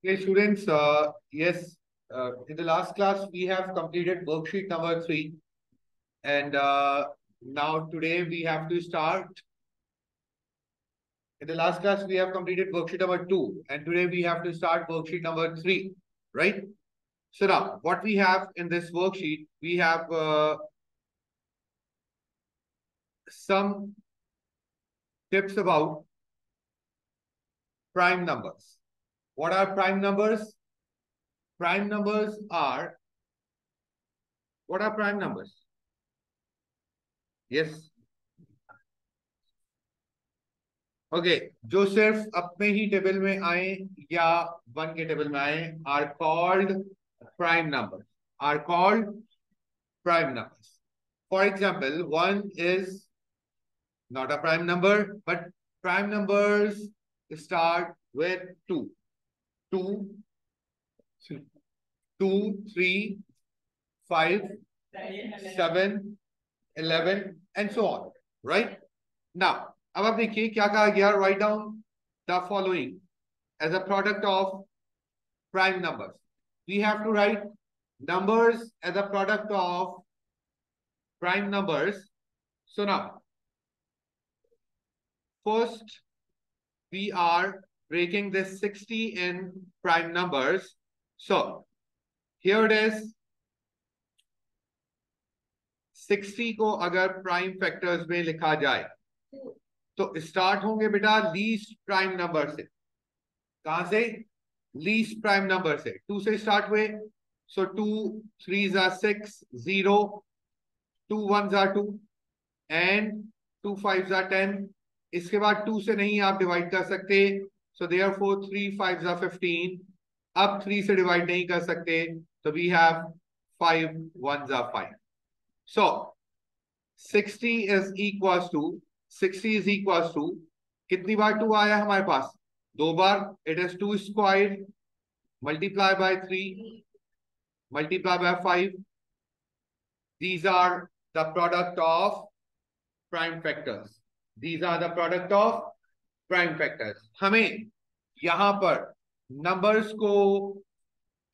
Okay, students, yes, in the last class, we have completed worksheet number 3. And now today we have to start. In the last class, we have completed worksheet number 2. And today we have to start worksheet number 3, right? So now, what we have in this worksheet, we have some tips about prime numbers. What are prime numbers? Prime numbers are, what are prime numbers? Yes. Okay जो सिर्फ अपने ही table में आए या one के table में आए are called prime number are called prime numbers for example one is not a prime number but prime numbers start with two two two three 5 7 11 and so on right now अब आप देखिए क्या कहा गया right down the following as a product of prime numbers we have to write numbers as a product of prime numbers. So now first we are breaking this 60 in prime numbers. So here it is 60 को अगर prime factors में लिखा जाए तो start होंगे बेटा least prime number से कहां से लीस्ट प्राइम नंबर से 2 से स्टार्ट हुए सो 2 3s are 6 0 2 1s are 2 and 2 5s are 10 इसके बाद 2 से नहीं आप डिवाइड कर सकते सो देयरफॉर 3 5s are 15 अब 3 से डिवाइड नहीं कर सकते तो we have 5 1s are 5 so 60 is equals to 60 is equals to कितनी बार 2 आया हमारे पास 2 बार it is 2 square multiply by 3 multiply by 5 these are the product of prime factors these are the product of prime factors हमें यहां पर numbers को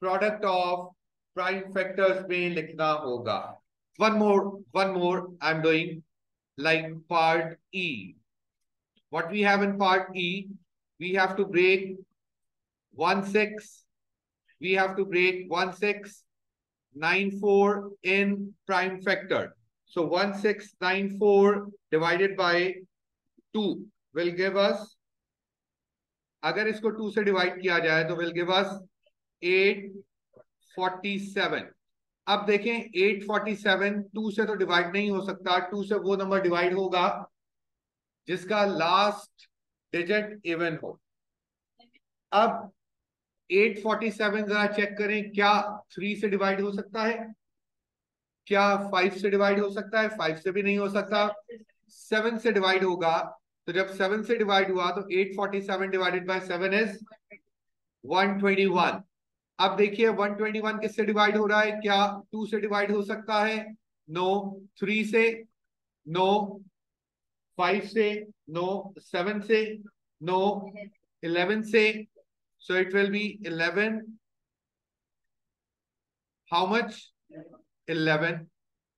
product of prime factors में लिखना होगा one more I'm doing like part E what we have in part E we have to break 1 6 we have to break 1 6 9 4 in prime factor so 1694 divided by 2 will give us अगर इसको 2 से divide किया जाए तो will give us 847 अब देखें 847 2 से तो डिवाइड नहीं हो सकता 2 से वो नंबर डिवाइड होगा जिसका लास्ट डिजिट इवन हो अब 847 जरा चेक करें क्या 3 से डिवाइड हो सकता है क्या 5 से डिवाइड हो सकता है 5 से भी नहीं हो सकता 7 से डिवाइड होगा तो जब 7 से डिवाइड हुआ तो 847 डिवाइडेड बाय 7 इज 121 अब देखिए 121 किससे डिवाइड हो रहा है क्या 2 से डिवाइड हो सकता है नो 3 से नो 5 से नो 7 से नो 11 से so it will be 11 how much 11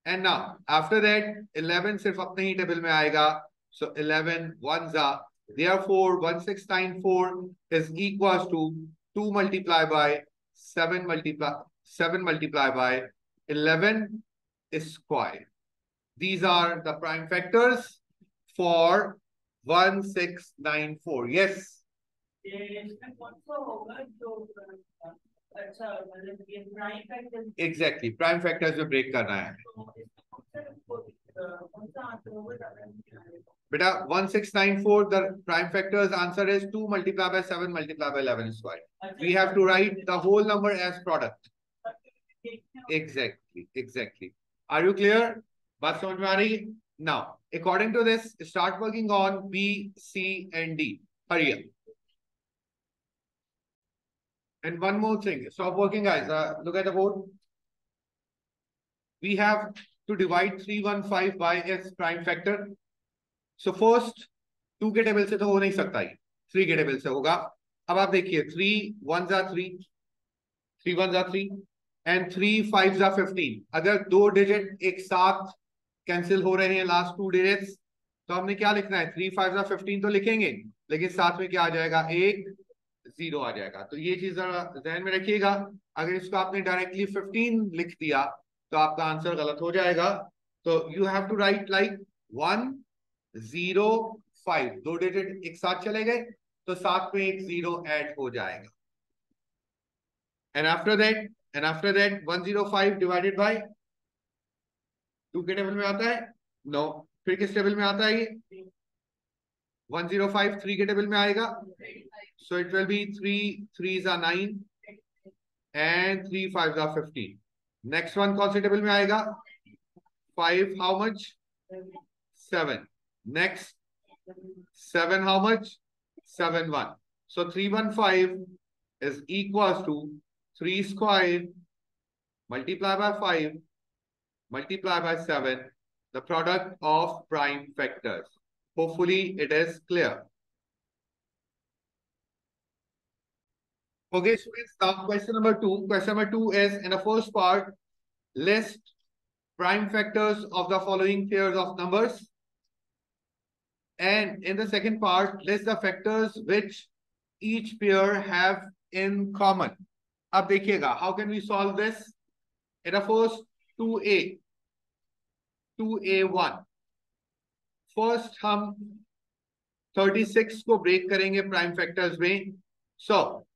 and now after that 11 सिर्फ अपने ही टेबल में आएगा so 11 ones are therefore 1694 is equals to 2 multiplied by 7 multiplied by 11 square these are the prime factors for 1694 yes exactly prime factors में break करना है बेटा 1694 the prime factors answer is 2 multiplied by 7 multiplied by 11 square we have to write the whole number as product exactly are you clear बात समझ में आ रही now according to this start working on B C and D hurry up and one more thing stop working guys look at the board we have to divide 315 by its prime factor so first 2 के table से तो हो नहीं सकता ही 3 के table से होगा अब आप देखिए 3 1 जा 3, 3 1 जा 3 एंड 3 5 जा 15। अगर दो डिजिट एक साथ कैंसिल हो रहे हैं लास्ट टू डिजिट्स, तो हमने क्या लिखना है? 3 5 जा 15 तो लिखेंगे, लेकिन साथ में क्या आ जाएगा? एक जीरो आ जाएगा। तो ये चीज जरा ध्यान में रखिएगा। अगर इसको आपने डायरेक्टली 15 लिख दिया तो आपका आंसर गलत हो जाएगा। तो you have to write like 1 0 5, दो डिजिट एक साथ चले गए तो साथ में एक जीरो ऐड हो जाएगा। And after that 105 divided by 2 के टेबल में आता है? नो। फिर किस टेबल में आता है ये? 105 3 के टेबल में आएगा। So it will be 3 3s are 9 and 3 5s are 15. Next one कौन से टेबल में आएगा? 5 how much? 7. Next 7 how much? 7 1. So 315 is equals to 3 square multiplied by 5 multiplied by 7, the product of prime factors. Hopefully it is clear. Okay, students, now question number 2. Question number 2 is, in the first part, list prime factors of the following pairs of numbers. And in the second part, list the factors which each pair have in common. अब देखिएगा, how can we solve this? In the first 2a, 2a1. First हम 36 को break करेंगे prime factors में. So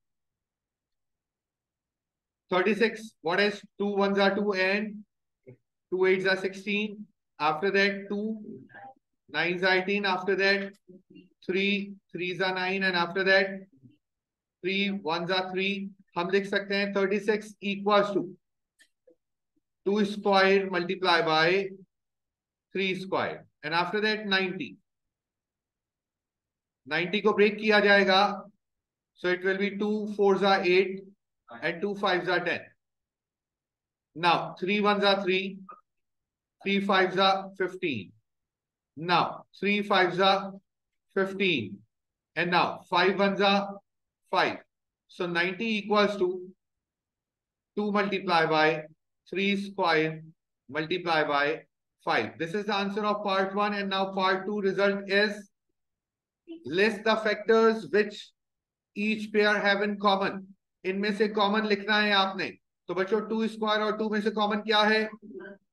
36, what is 2 1s are 2 and 2 8s are 16. After that 2 9s are 18. After that 3 3s are 9 and after that 3 1s are 3. हम लिख सकते हैं 36 equals to 2 square multiplied by 3 square and after that 90. 90 को break किया जाएगा, so it will be 2 4s are 8 and 2 5s are 10. Now 3 1s are 3, 3 5s are 15. Now 3 5s are 15 and now 5 1s are 5. So 90 equals to 2 multiplied by 3 square multiplied by 5. This is the answer of part 1 and now part 2 result is, list the factors which each pair have in common. इनमें से common लिखना है आपने। तो बच्चों 2 square और 2 में से कॉमन क्या है?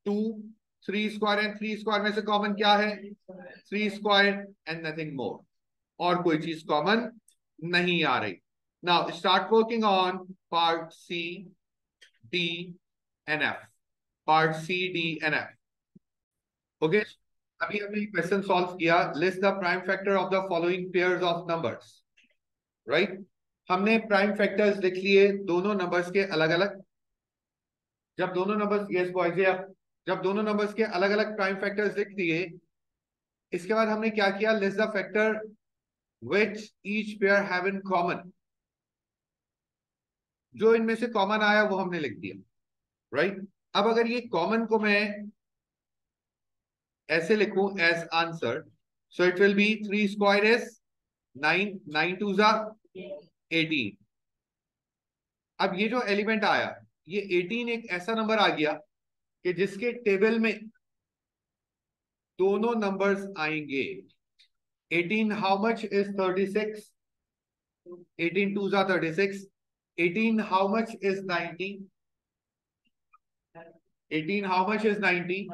2। 3 स्क्वायर एंड 3 स्क्वायर में से कॉमन क्या है? 3 स्क्वायर एंड नथिंग मोर। और कोई चीज कॉमन नहीं आ रही। Now start working on part C D and F. Part C D and F. Okay, अभी हमने क्वेश्चन सॉल्व किया, list the prime factor of the following pairs of numbers. Right, हमने प्राइम फैक्टर्स लिख लिए दोनों नंबर्स के अलग अलग। जब दोनों नंबर्स, यस बॉयज, जब दोनों नंबर्स के अलग अलग प्राइम फैक्टर्स लिख दिए, इसके बाद हमने क्या किया? List the factor which each pair have in common. जो इनमें से कॉमन आया वो हमने लिख दिया। राइट, अब अगर ये कॉमन को मैं ऐसे लिखूं as answer, so it will be 3 square is 9, 9 2s are 18। अब ये जो एलिमेंट आया, ये 18 एक ऐसा नंबर आ गया कि जिसके टेबल में दोनों नंबर्स आएंगे। 18 how much is 36? 18 2s are 36. 18 how much is 90? 18 how much is 90?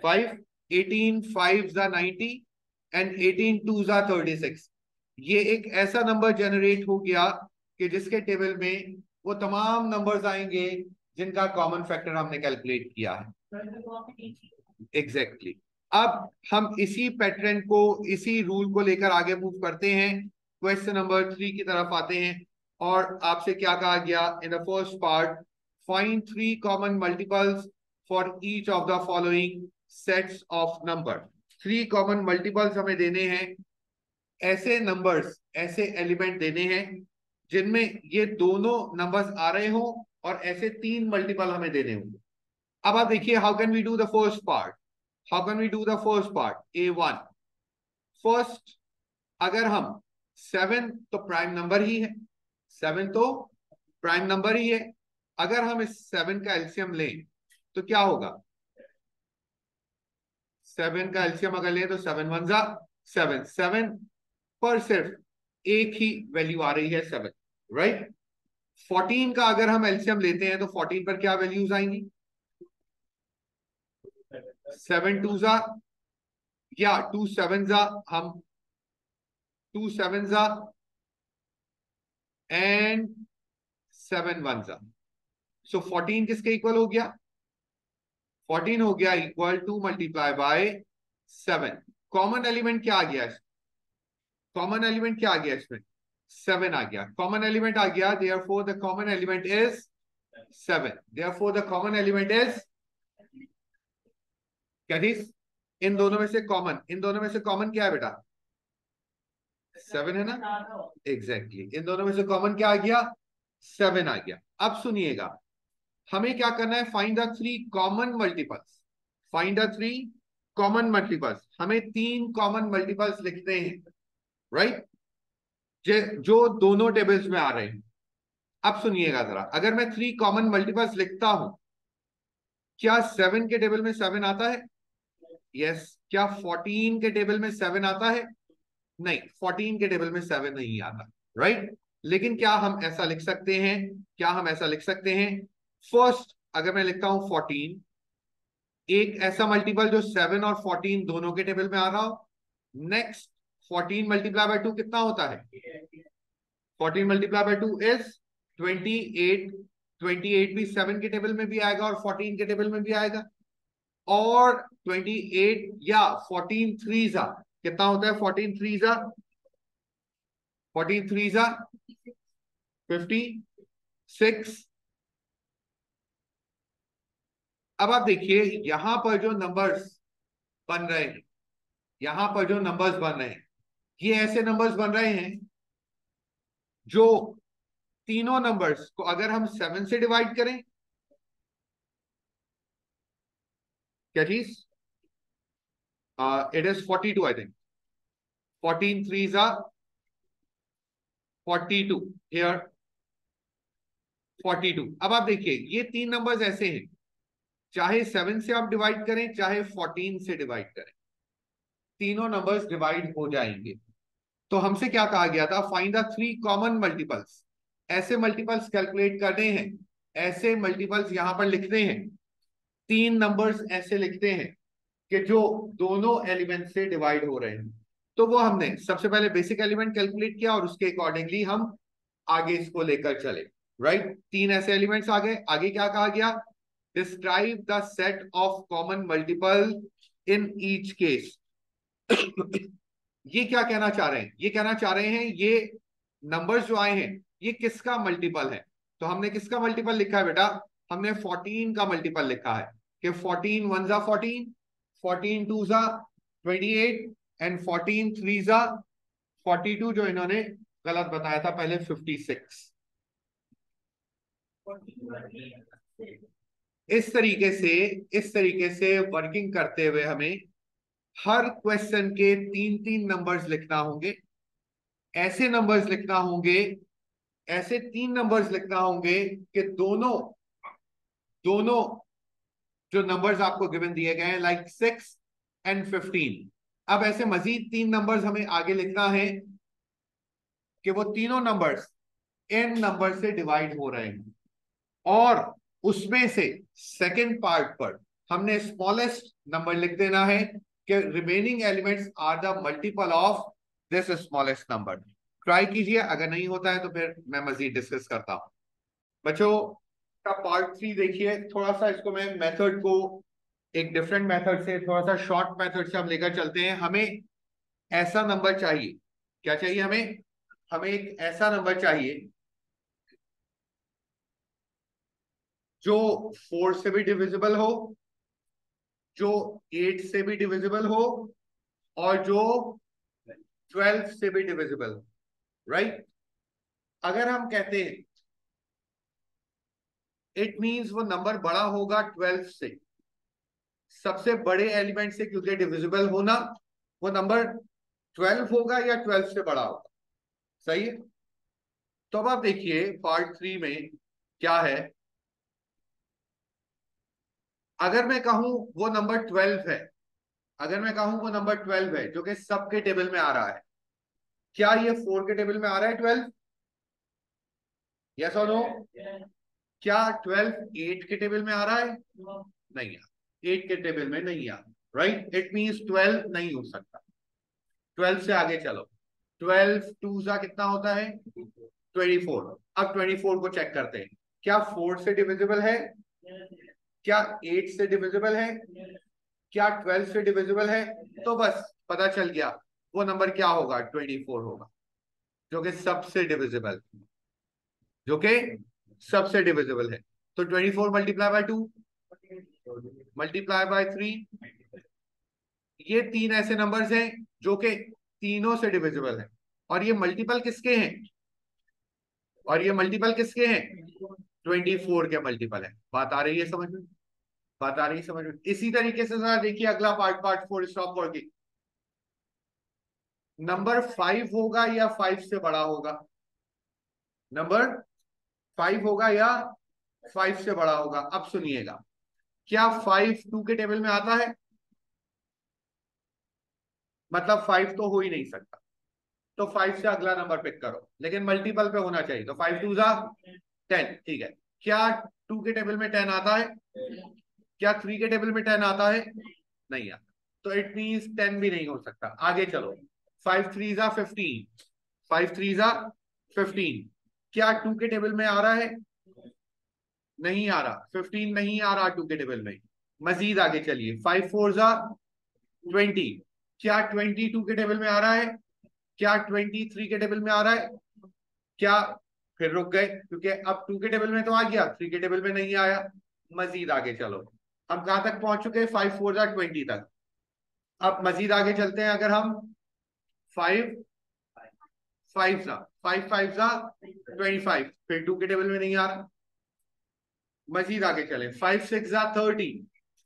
5. 18 5s are 90 and 18 2s are 36. ये एक ऐसा नंबर जनरेट हो गया कि जिसके टेबल में वो तमाम नंबर्स आएंगे जिनका कॉमन फैक्टर हमने कैलकुलेट किया है। एग्जैक्टली। अब हम इसी पैटर्न को, इसी रूल को लेकर आगे मूव करते हैं। क्वेश्चन नंबर 3 की तरफ आते हैं और आपसे क्या कहा गया? In the first part, find 3 common multiples for each of the following sets of number. 3 common multiples हमें देने हैं, ऐसे नंबर्स, ऐसे एलिमेंट देने हैं जिनमें ये दोनों नंबर्स आ रहे हों और ऐसे 3 मल्टीपल हमें देने होंगे। अब आप देखिए, how can we do the first part? How can we do the first part? A1. First, अगर हम 7 तो प्राइम नंबर ही है, 7 तो प्राइम नंबर ही है। अगर हम इस 7 का एलसीएम लें तो क्या होगा? 7 का एलसीएम अगर लें तो 7 वन जा 7, 7 पर सिर्फ एक ही वैल्यू आ रही है 7, राइट। 14 का अगर हम एलसीएम लेते हैं तो 14 पर क्या वैल्यूज आएंगी? 7 टू जा या 2 7 जा, हम 2 7 जा एंड 7 वन जा। सो 14 किसके इक्वल हो गया? 14 हो गया equal to multiply by 7। Common element क्या आ गया? कॉमन एलिमेंट क्या आ गया इसमें? 7 आ गया। कॉमन एलिमेंट आ गया, therefore the common element is 7। Therefore the common element is क्या थी? इन दोनों में से कॉमन, इन दोनों में से कॉमन क्या है बेटा? 7 है ना? एग्जैक्टली इन दोनों में से कॉमन क्या आ गया? 7 आ गया। अब सुनिएगा, हमें क्या करना है? Find the 3 common multiples. Find the 3 common multiples. हमें 3 कॉमन मल्टीपल्स लिखते हैं, राइट, जो दोनों टेबल्स में आ रहे हैं। अब सुनिएगा जरा, अगर मैं 3 कॉमन मल्टीपल्स लिखता हूं, क्या 7 के टेबल में 7 आता है? यस। क्या 14 के टेबल में 7 आता है? नहीं, 14 के टेबल में 7 नहीं आता, राइट। लेकिन क्या हम ऐसा लिख सकते हैं? क्या हम ऐसा लिख सकते हैं? फर्स्ट अगर मैं लिखता हूं 14, एक ऐसा मल्टीपल जो 7 और 14 दोनों के टेबल में आ रहा हो। नेक्स्ट 14 मल्टीप्लाई बाय 2 कितना होता है? 14 मल्टीप्लाई बाय 2 इज 28। 28 भी 7 के टेबल में भी आएगा और 14 के टेबल में भी आएगा। और 28 या 14 थ्री जा कितना होता है? 14 थ्री जा 14 थ्री जा 56। अब आप देखिए यहां पर जो नंबर्स बन रहे हैं, यहां पर जो नंबर्स बन रहे हैं, ये ऐसे नंबर्स बन रहे हैं जो तीनों नंबर्स को अगर हम 7 से डिवाइड करें, क्या चीज? It is 42 I think. 14 three जा 42 हियर 42। अब आप देखिए ये 3 नंबर्स ऐसे हैं, चाहे 7 से आप डिवाइड करें चाहे 14 से डिवाइड करें, तीनों नंबर्स डिवाइड हो जाएंगे। तो हमसे क्या कहा गया था? Find the 3 common multiples. ऐसे मल्टीपल्स कैलकुलेट करने हैं, ऐसे मल्टीपल्स यहां पर लिखते हैं, 3 नंबर्स ऐसे लिखते हैं कि जो दोनों एलिमेंट से डिवाइड हो रहे हैं। तो वो हमने सबसे पहले बेसिक एलिमेंट कैलकुलेट किया और उसके अकॉर्डिंगली हम आगे इसको लेकर चले, राइट। 3 ऐसे एलिमेंट्स आ गए। आगे क्या कहा गया? Describe the set of common multiple in each case. ये क्या कहना चाह रहे हैं? ये कहना चाह रहे हैं ये नंबर्स जो आए हैं ये किसका मल्टीपल है। तो हमने किसका मल्टीपल लिखा है बेटा? हमने 14 का मल्टीपल लिखा है कि 14 वन जा 14, 14 टू जा 28 एंड 14 थ्री जा 42, जो इन्होंने गलत बताया था पहले 56। इस तरीके से वर्किंग करते हुए हमें हर क्वेश्चन के 3 नंबर्स लिखना होंगे। ऐसे नंबर्स लिखना होंगे, ऐसे 3 नंबर्स लिखना होंगे कि दोनों दोनों जो नंबर्स आपको गिवन दिए गए हैं लाइक 6 एंड 15। अब ऐसे मजीद 3 नंबर्स हमें आगे लिखना है कि वो तीनों नंबर्स n नंबर से डिवाइड हो रहे हैं और उसमें से सेकंड पार्ट पर हमने स्मॉलेस्ट नंबर लिख देना है कि remaining elements are the multiple of this smallest number. Try कीजिए, अगर नहीं होता है तो फिर मैं मजीद डिस्कस करता हूं। बच्चों का पार्ट 3 देखिए, थोड़ा सा इसको मैं मेथड को एक डिफरेंट मेथड से, थोड़ा सा शॉर्ट मेथड से हम लेकर चलते हैं। हमें ऐसा नंबर चाहिए, क्या चाहिए हमें? हमें एक ऐसा नंबर चाहिए जो 4 से भी डिविजिबल हो, जो 8 से भी डिविजिबल हो और जो 12 से भी डिविजिबल हो, राइट। अगर हम कहते हैं इट मींस वो नंबर बड़ा होगा 12 से, सबसे बड़े एलिमेंट से, क्योंकि डिविजिबल होना वो नंबर 12 होगा या 12 से बड़ा होगा? सही है। तो अब आप देखिए पार्ट 3 में क्या है। अगर मैं कहूं वो नंबर 12 है, अगर मैं कहूं वो नंबर 12 है जो कि सबके टेबल में आ रहा है, क्या ये 4 के टेबल में आ रहा है 12? यस और नो? क्या 12 8 के टेबल में आ रहा है? नहीं आ, 8 के टेबल में नहीं आ, राइट? इट मींस 12 नहीं हो सकता। 12 से आगे चलो। 12 टू जा कितना होता है? 24। अब 24 को चेक करते हैं, क्या 4 से डिविजिबल है? क्या 8 से डिविजिबल है? क्या 12 से डिविजिबल है? तो बस पता चल गया वो नंबर क्या होगा, 24 होगा, जो कि सबसे डिविजिबल, जो कि सबसे डिविजिबल है। तो 24 मल्टीप्लाई बाय 2 मल्टीप्लाई बाय 3, ये तीन ऐसे नंबर्स हैं जो कि तीनों से डिविजिबल है। और ये मल्टीपल किसके हैं? और ये मल्टीपल किसके हैं? 24 के मल्टीपल है। बात आ रही है समझ में? बात आ रही है समझ में? इसी तरीके से जरा देखिए अगला part, part 4, stop working. Number 5 होगा या 5 से बड़ा होगा? नंबर 5 होगा या 5 से बड़ा होगा? अब सुनिएगा, क्या 5 2 के टेबल में आता है? मतलब 5 तो हो ही नहीं सकता। तो 5 से अगला नंबर पिक करो, लेकिन मल्टीपल पे होना चाहिए। तो 5 टू जा 10, ठीक है। क्या 2 के टेबल में 10 आता है? क्या 3 के टेबल में 10 आता है? नहीं आता। तो इट मींस 10 भी नहीं हो सकता। आगे चलो। 5 3 जा 15, 5 3 जा 15, क्या 2 के टेबल में आ रहा है? नहीं आ रहा। 15 नहीं आ रहा 2 के टेबल में। मजीद आगे चलिए। 5 4 जा 20, क्या 22 के टेबल में आ रहा है? क्या 23 के टेबल में आ रहा है? क्या? फिर रुक गए क्योंकि अब 2 के टेबल में तो आ गया, 3 के टेबल में नहीं आया। मजीद आगे चलो। हम कहां तक पहुंच चुके हैं? 5 4 जा 20 तक। अब मजीद आगे चलते हैं। अगर हम 5 5 जा 5 5 जा 25, फिर 2 के टेबल में नहीं आ रहा। मजीद आगे चले। 5 6 जा 30,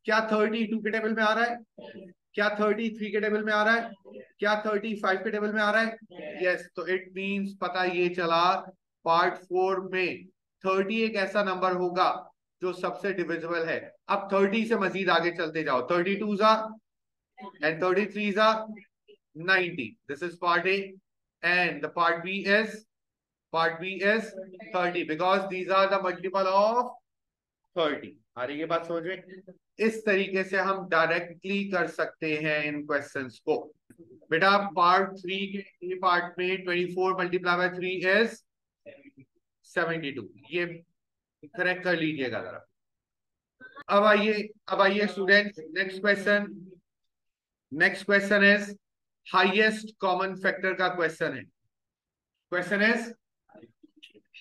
क्या 30 2 के टेबल में आ रहा है? क्या 30 3 के टेबल में आ रहा है? क्या 30 5 के टेबल में आ रहा है? यस। तो इट मींस पता ये चला पार्ट 4 में 30 एक ऐसा नंबर होगा जो सबसे डिविजिबल है। अब 30 से मजीद आगे चलते जाओ। 32 जा and 33 are 90. This is part A, and the part B is 30 because these are the multiple of 30. आ रही है बात समझ में? इस तरीके से हम डायरेक्टली कर सकते हैं इन क्वेश्चंस को। बेटा पार्ट 3 के पार्ट में 24 मल्टीप्लाई बाय 3 इज 72, ये करेक्ट कर लीजिएगा जरा। अब आइए student, next question. Next question is highest common factor का क्वेश्चन है। Question is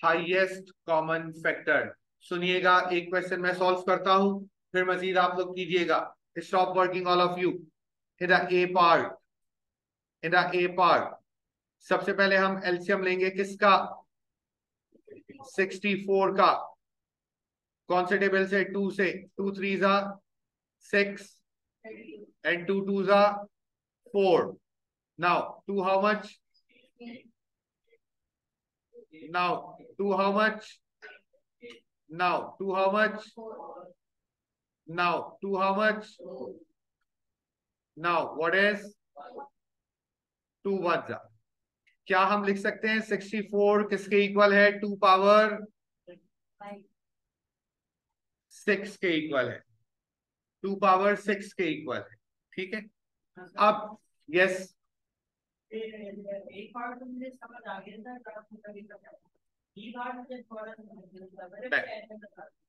highest common factor. सुनिएगा, एक क्वेश्चन मैं सॉल्व करता हूं, फिर मजीद आप लोग कीजिएगा। Stop working all of you. In the A part, in the A part सबसे पहले हम एलसीएम लेंगे किसका? 64 का। कौन से टेबल से? 2 से। 2 3 जा 6 and 2 2 जा 4. Now 2 how much? Now 2 how much? Now 2 how much? Now 2 how much? Now what is 2 1 जा? क्या हम लिख सकते हैं 64 किसके इक्वल है? 2 पावर 6 के इक्वल है। 2 पावर 6 के इक्वल है, ठीक है। अब यस,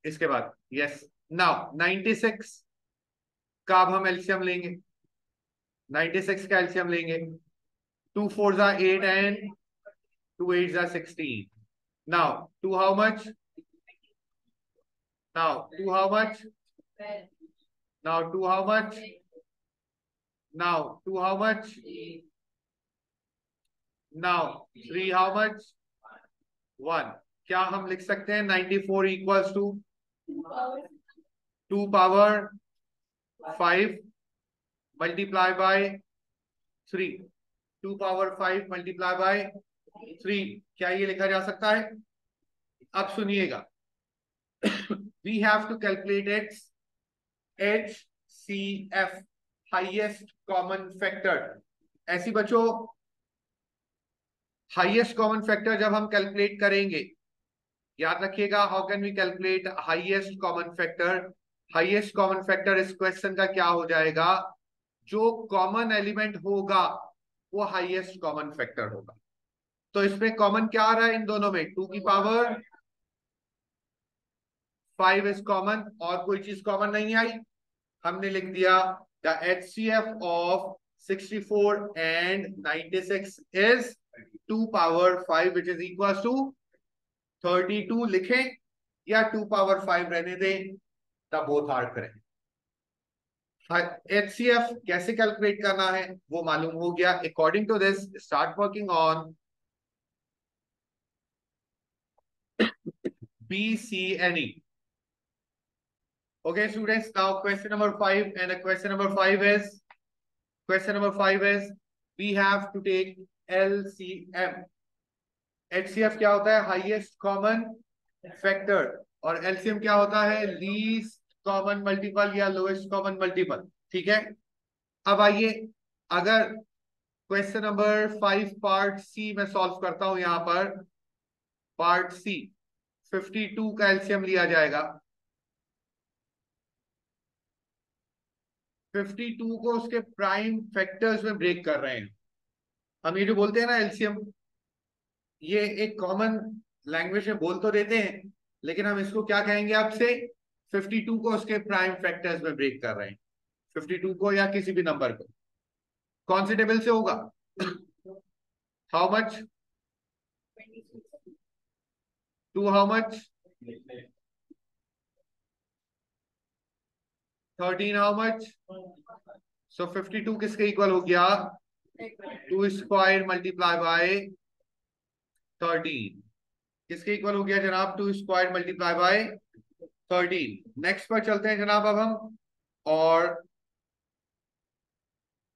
इसके बाद यस। नाउ 96 का अब हम एलसीएम लेंगे। 96 का एलसीएम लेंगे। 2 4 जा 8 and 2 8 जा 16. Now 2 how much? Now 2 how much? Now 2 how much? Now 2 how much? Now 3 how much? 1. क्या हम लिख सकते हैं 94 equals to 2 power 5 multiply by 3? 2 power 5 multiply by 3, क्या ये लिखा जा सकता है? अब सुनिएगा, we have to calculate its HCF, highest common factor. ऐसी बच्चों, हाईएस्ट कॉमन फैक्टर जब हम कैलकुलेट करेंगे, याद रखिएगा, how can we calculate highest common factor? Highest common factor इस क्वेश्चन का क्या हो जाएगा? जो कॉमन एलिमेंट होगा वो हाईएस्ट कॉमन फैक्टर होगा। तो इसमें कॉमन क्या आ रहा है इन दोनों में? 2 की पावर 5 इज कॉमन, और कोई चीज कॉमन नहीं आई। हमने लिख दिया the HCF of 64 and 96 is 2 power 5 which is equal to 32 लिखें या 2 पावर 5 रहने दें, तब बोथ आर करें। HCF कैसे कैलकुलेट करना है वो मालूम हो गया। According to this, start working on BCNE. Okay, students, now question number 5, and question number 5 is we have to take LCM. HCF क्या होता है? हाईएस्ट कॉमन फैक्टर, और LCM क्या होता है? लीस्ट कॉमन मल्टीपल या लोएस्ट कॉमन मल्टीपल। ठीक है, अब आइए, अगर क्वेश्चन नंबर 5 पार्ट सी में सॉल्व करता हूं, यहां पर पार्ट सी 52 का एलसीएम लिया जाएगा। 52 को उसके प्राइम फैक्टर्स में ब्रेक कर रहे हैं हम। ये जो बोलते हैं ना एलसीएम, ये एक कॉमन लैंग्वेज में बोल तो देते हैं, लेकिन हम इसको क्या कहेंगे आपसे? 52 को उसके प्राइम फैक्टर्स में ब्रेक कर रहे हैं। 52 को या किसी भी नंबर को कौन से टेबल से होगा? How much two how much 13 how much? So 52 किसके इक्वल हो गया? 2 स्क्वायर मल्टीप्लाई बाय 13। किसके इक्वल हो गया जनाब? 2 स्क्वायर मल्टीप्लाई बाय 13। नेक्स्ट पर चलते हैं जनाब अब हम, और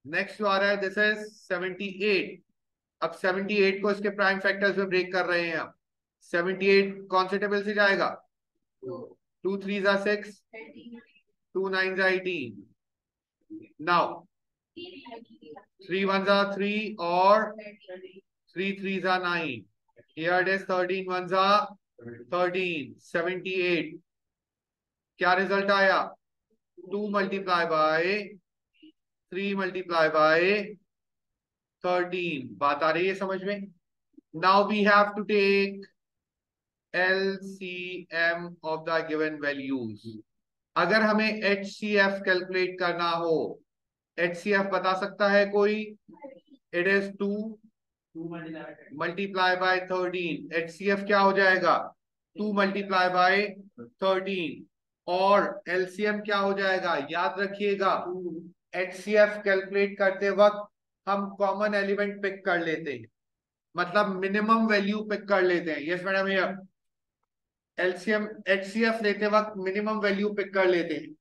नेक्स्ट जो आ रहा है दिस इज 78। अब 78 को इसके प्राइम फैक्टर्स में ब्रेक कर रहे हैं हम। 78 कौन से टेबल से जाएगा? 2 3 जा 6, 2 9 जा 18, नाउ 3 1 जा 3 और 3 3 जा 9। Here it is 13 1 जा 13, 78। क्या रिजल्ट आया? 2 मल्टीप्लाई बाय 3 मल्टीप्लाई बाय 13। बात आ रही है समझ में? Now we have to take LCM of the given values. अगर हमें HCF कैलकुलेट करना हो, HCF बता सकता है कोई? It is 2 multiply by 13। HCF क्या हो जाएगा? 2 मल्टीप्लाई बाय 13। और LCM क्या हो जाएगा? याद रखिएगा, HCF कैलकुलेट करते वक्त हम कॉमन एलिमेंट पिक कर लेते हैं, मतलब मिनिमम वैल्यू पिक कर लेते हैं। यस मैडम, ये एलसीएम HCF लेते वक्त मिनिमम वैल्यू पिक कर लेते हैं।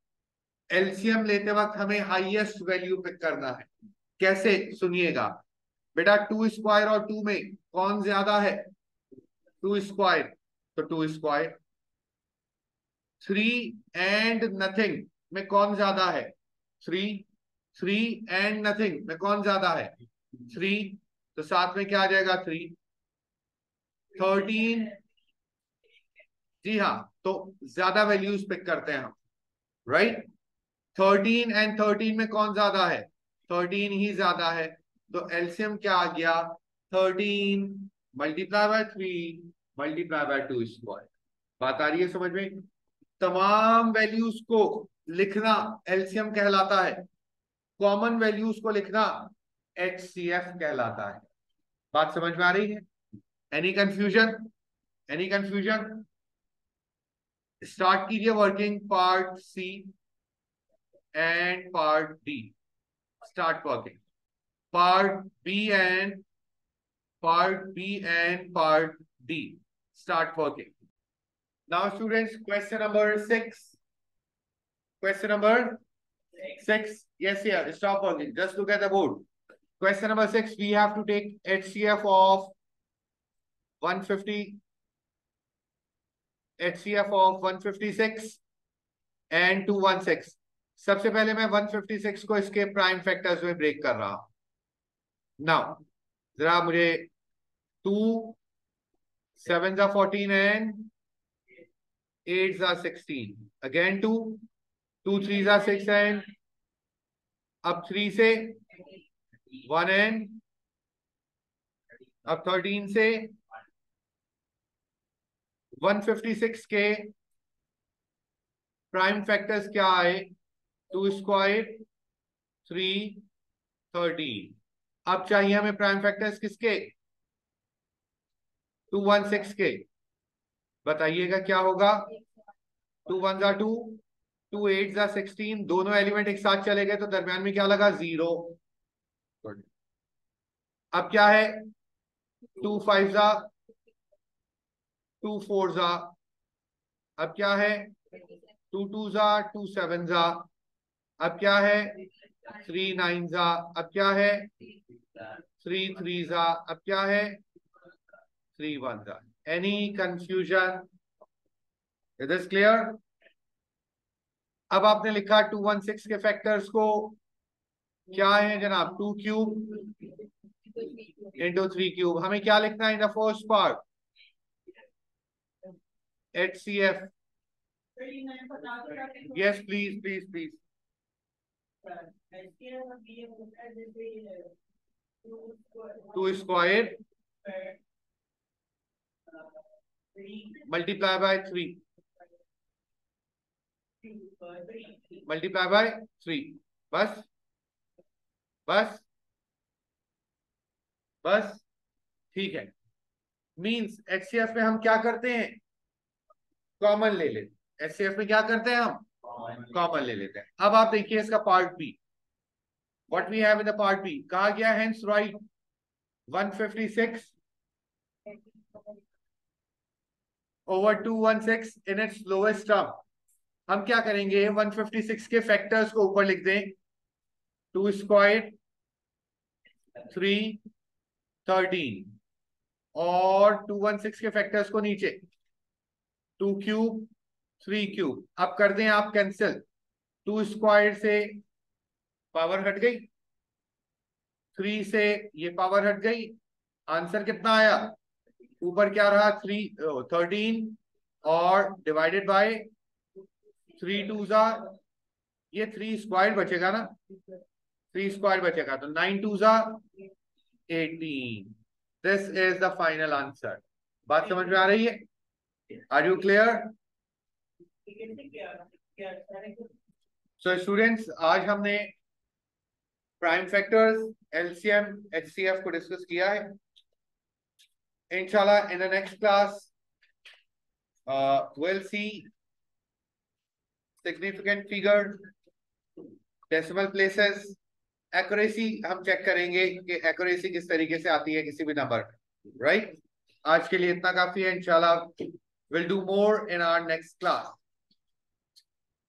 एलसीएम लेते वक्त हमें हाईएस्ट वैल्यू पिक करना है। कैसे? सुनिएगा बेटा, 2 स्क्वायर और 2 में कौन ज्यादा है? 2 स्क्वायर, तो 2 स्क्वायर। 3 एंड नथिंग में कौन ज्यादा है? 3। 3 एंड नथिंग में कौन ज्यादा है? 3। तो साथ में क्या आ जाएगा? 3। 13, जी हाँ, तो ज्यादा वैल्यूज पिक करते हैं हम, राइट। 13 एंड 13 में कौन ज्यादा है? 13 ही ज्यादा है। तो एलसीएम क्या आ गया? 13 multiply by 3 multiply by 2 square. बात आ रही है समझ में? तमाम वैल्यूज को लिखना एलसीएम कहलाता है, कॉमन वैल्यूज को लिखना HCF कहलाता है। बात समझ में आ रही है? Any confusion? Any confusion? Start कीजिए working part C and part D. Start working part B and part D. Start working now students. Question number 6, question number 6, yes, here stop working, just look at the board. Question number 6, we have to take HCF of 150, HCF of 156 and 216. सबसे पहले मैं 156 को इसके prime factors में break कर रहा हूं। Now जरा मुझे 2 7s are 14 and 8s are 16. Again 2 3s are 6 and अब 3 से 1 and अब 13 से 156 के प्राइम फैक्टर्स क्या आए? 2 स्क्वायर 3 13। अब चाहिए हमें प्राइम फैक्टर्स किसके? 216 के। बताइएगा क्या होगा? 2 1s are 2, 2 8s are 16। दोनों एलिमेंट एक साथ चले गए तो दरम्यान में क्या लगा? 0। अब क्या है? 2 5s are 2 4s are। अब क्या है? 2 2s are 2 7s are। अब क्या है? 3 9s are। अब क्या है? 3 3s are। अब क्या है? 3 1s are। Any confusion? Is this clear? अब आपने लिखा 216 के फैक्टर्स को क्या है जनाब? 2 क्यूब इंटू 3 क्यूब। हमें क्या लिखना है in the first part? HCF। Yes, please, please, please. 2 square multiply by 3 multiply by 3। बस बस बस ठीक है। मींस HCF में हम क्या करते हैं? कॉमन ले लेते। HCF में क्या करते हैं हम? कॉमन ले लेते हैं। अब आप देखिए इसका part B. What we have in the part B? कहा गया hence write 156 over 216 in its lowest term। हम क्या करेंगे? 156 के फैक्टर्स को ऊपर लिख दें। 2 स्क्वायर 3 13 और 216 के फैक्टर्स को नीचे 2 क्यूब 3 क्यूब। अब कर दें आप कैंसिल। 2 स्क्वायर से पावर हट गई, 3 से ये पावर हट गई। आंसर कितना आया? ऊपर क्या रहा? 13 और डिवाइडेड बाय 3 2s are, ये 3 स्क्वायर बचेगा ना? 3 स्क्वायर बचेगा तो 9 2s are 18। This is the final answer. बात समझ में आ रही है? Are you clear? So students, आज हमने प्राइम फैक्टर्स, एलसीएम, एचसीएफ को डिस्कस किया है। इंशाल्लाह in the next class we'll see significant figure, decimal places, accuracy हम चेक करेंगे कि एक्यूरेसी किस तरीके से आती है किसी भी नंबर, राइट? आज के लिए इतना काफी है। इंशाल्लाह we'll do more in our next class.